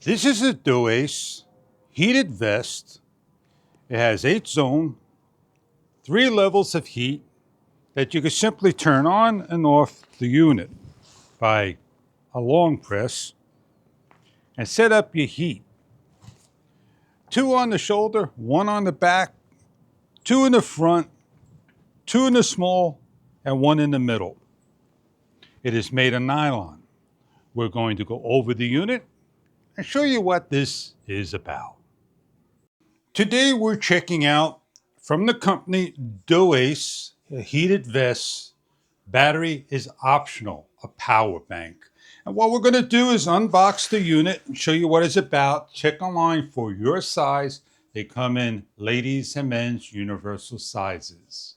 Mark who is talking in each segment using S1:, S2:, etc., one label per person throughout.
S1: This is a DOACE heated vest. It has 8 zones, 3 levels of heat that you can simply turn on and off the unit by a long press and set up your heat. 2 on the shoulder, 1 on the back, 2 in the front, 2 in the small, and 1 in the middle. It is made of nylon. We're going to go over the unit and show you what this is about. Today we're checking out from the company DOACE, a heated vest. Battery is optional, a power bank. And what we're going to do is unbox the unit and show you what it's about. Check online for your size. They come in ladies and men's universal sizes.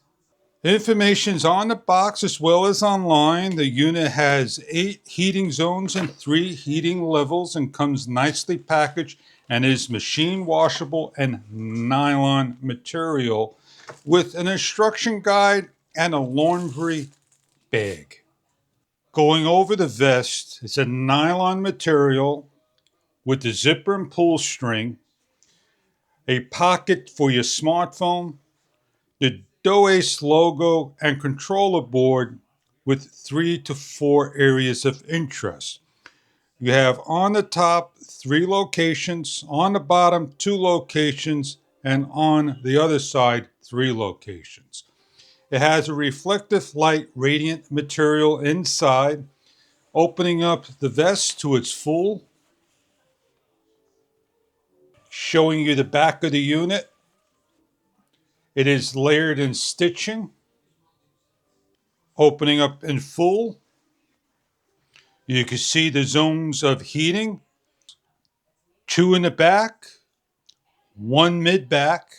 S1: The information's on the box as well as online. The unit has 8 heating zones and 3 heating levels and comes nicely packaged and is machine washable and nylon material with an instruction guide and a laundry bag. Going over the vest, it's a nylon material with the zipper and pull string, a pocket for your smartphone, the DOACE logo and controller board with 3 to 4 areas of interest. You have on the top 3 locations, on the bottom 2 locations, and on the other side 3 locations. It has a reflective light radiant material inside, opening up the vest to its full, showing you the back of the unit. It is layered in stitching, opening up in full. You can see the zones of heating, 2 in the back, 1 mid-back,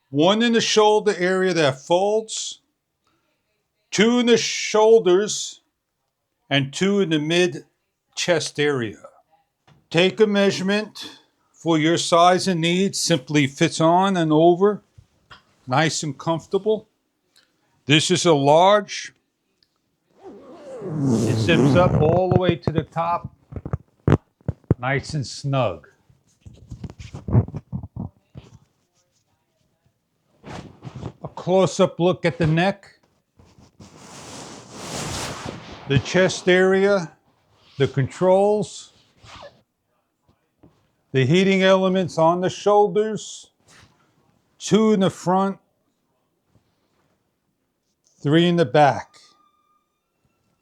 S1: 1 in the shoulder area that folds, 2 in the shoulders, and 2 in the mid-chest area. Take a measurement for your size and needs. Simply fits on and over, nice and comfortable. This is a large. It zips up all the way to the top, nice and snug. A close-up look at the neck, the chest area, the controls, the heating elements on the shoulders, 2 in the front, 3 in the back,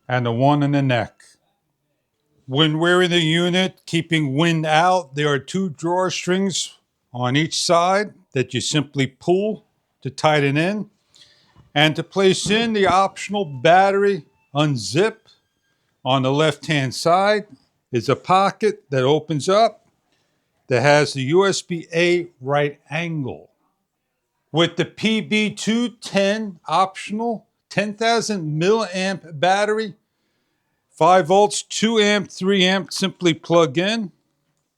S1: and the 1 in the neck. When wearing the unit, keeping wind out, there are 2 drawstrings on each side that you simply pull to tighten in. And to place in the optional battery, unzip. On the left-hand side is a pocket that opens up that has the USB-A right angle. With the PB210 optional 10,000 milliamp battery, 5 volts, 2 amp, 3 amp, simply plug in.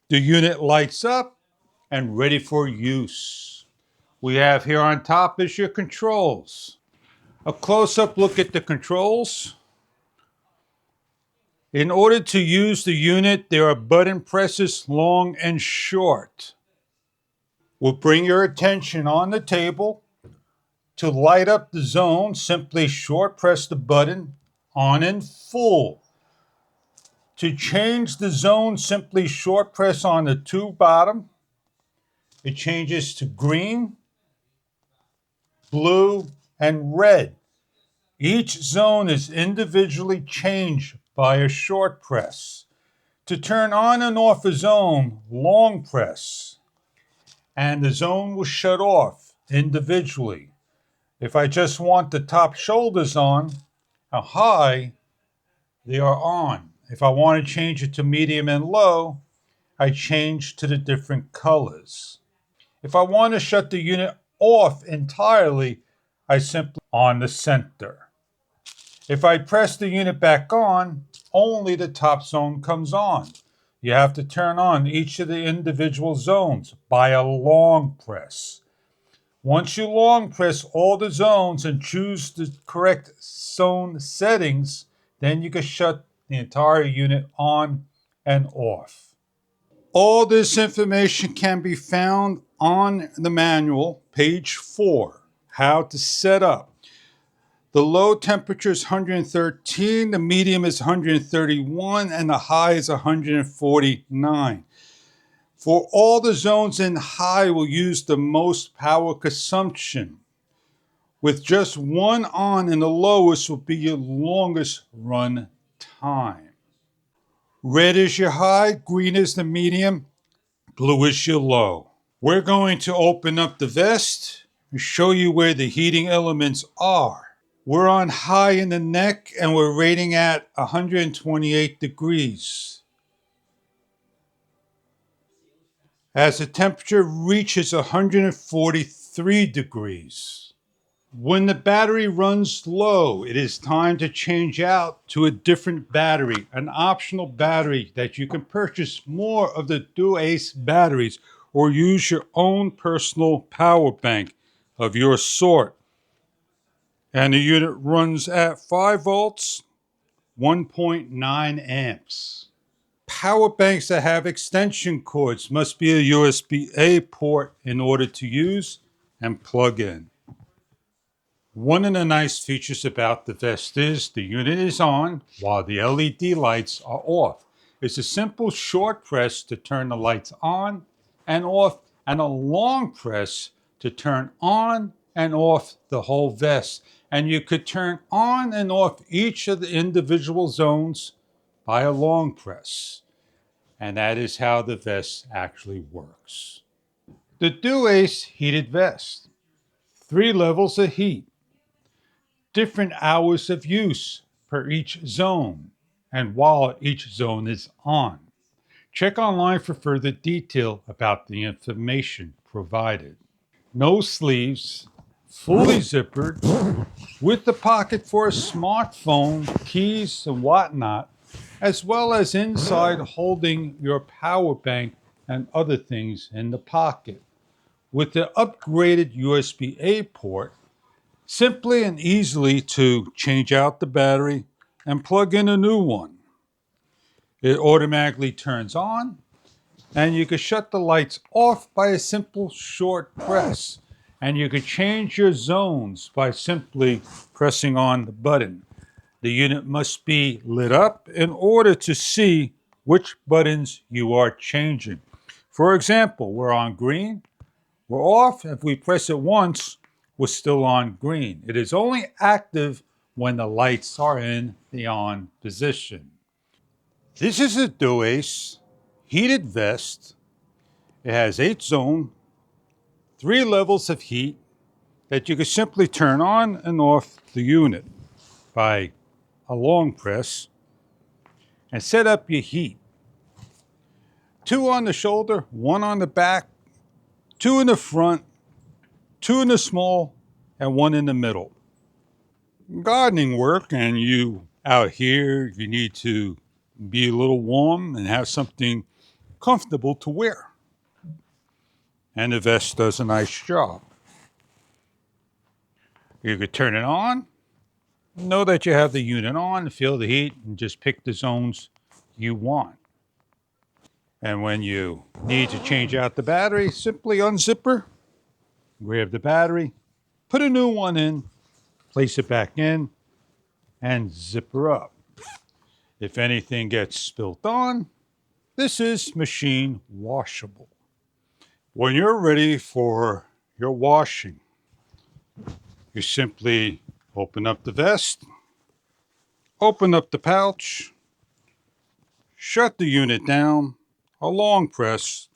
S1: The unit lights up and ready for use. We have here on top is your controls. A close-up look at the controls. In order to use the unit, there are button presses long and short. We'll bring your attention on the table. To light up the zone, simply short press the button on in full. To change the zone, simply short press on the 2 bottom. It changes to green, blue, and red. Each zone is individually changed by a short press. To turn on and off a zone, long press, and the zone will shut off individually. If I just want the top shoulders on, a high, they are on. If I want to change it to medium and low, I change to the different colors. If I want to shut the unit off entirely, I simply on the center. If I press the unit back on, only the top zone comes on. You have to turn on each of the individual zones by a long press. Once you long press all the zones and choose the correct zone settings, then you can shut the entire unit on and off. All this information can be found on the manual, page 4, how to set up. The low temperature is 113, the medium is 131, and the high is 149. For all the zones in high will use the most power consumption. With just one on in the lowest will be your longest run time. Red is your high, green is the medium, blue is your low. We're going to open up the vest and show you where the heating elements are. We're on high in the neck and we're rating at 128 degrees. As the temperature reaches 143 degrees. When the battery runs low, it is time to change out to a different battery, an optional battery that you can purchase more of the DOACE batteries or use your own personal power bank of your sort. And the unit runs at 5 volts, 1.9 amps. Power banks that have extension cords must be a USB-A port in order to use and plug in. One of the nice features about the vest is the unit is on while the LED lights are off. It's a simple short press to turn the lights on and off, and a long press to turn on and off the whole vest. And you could turn on and off each of the individual zones by a long press. And that is how the vest actually works. The DOACE heated vest. 3 levels of heat. Different hours of use per each zone and while each zone is on. Check online for further detail about the information provided. No sleeves, fully zippered, with the pocket for a smartphone, keys, and whatnot, as well as inside holding your power bank and other things in the pocket. With the upgraded USB-A port, simply and easily to change out the battery and plug in a new one. It automatically turns on, and you can shut the lights off by a simple short press. And you can change your zones by simply pressing on the button. The unit must be lit up in order to see which buttons you are changing. For example, we're on green, we're off. If we press it once, we're still on green. It is only active when the lights are in the on position. This is a DOACE heated vest. It has 8 zones, 3 levels of heat that you can simply turn on and off the unit by a long press and set up your heat. 2 on the shoulder, 1 on the back, 2 in the front, 2 in the small, and 1 in the middle. Gardening work and you out here, you need to be a little warm and have something comfortable to wear. And the vest does a nice job. You could turn it on, know that you have the unit on, feel the heat, and just pick the zones you want. And when you need to change out the battery, simply unzip her, grab the battery, put a new one in, place it back in, and zip her up. If anything gets spilt on, this is machine washable. When you're ready for your washing, you simply open up the vest, open up the pouch, shut the unit down, a long press,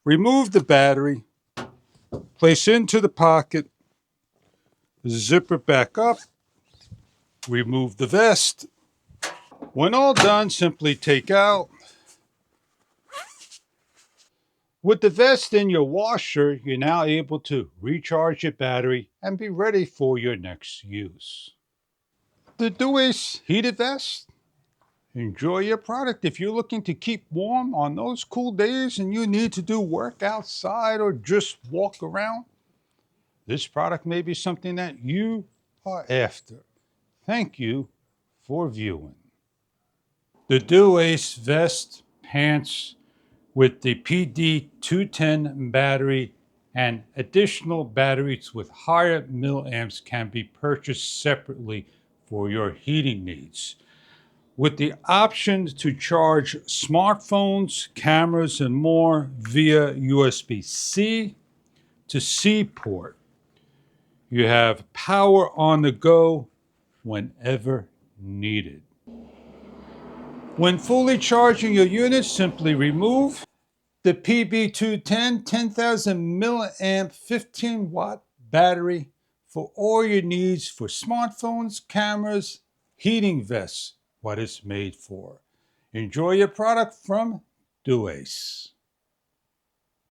S1: remove the battery, place into the pocket, zip it back up, remove the vest. When all done, simply take out. With the vest in your washer, you're now able to recharge your battery and be ready for your next use. The DOACE heated vest. Enjoy your product. If you're looking to keep warm on those cool days and you need to do work outside or just walk around, this product may be something that you are after. Thank you for viewing. The DOACE vest, pants, with the PD210 battery, and additional batteries with higher milliamps can be purchased separately for your heating needs. With the option to charge smartphones, cameras, and more via USB-C to C port, you have power on the go whenever needed. When fully charging your unit, simply remove the PB210 10,000 milliamp 15 watt battery for all your needs for smartphones, cameras, heating vests, what it's made for. Enjoy your product from DOACE.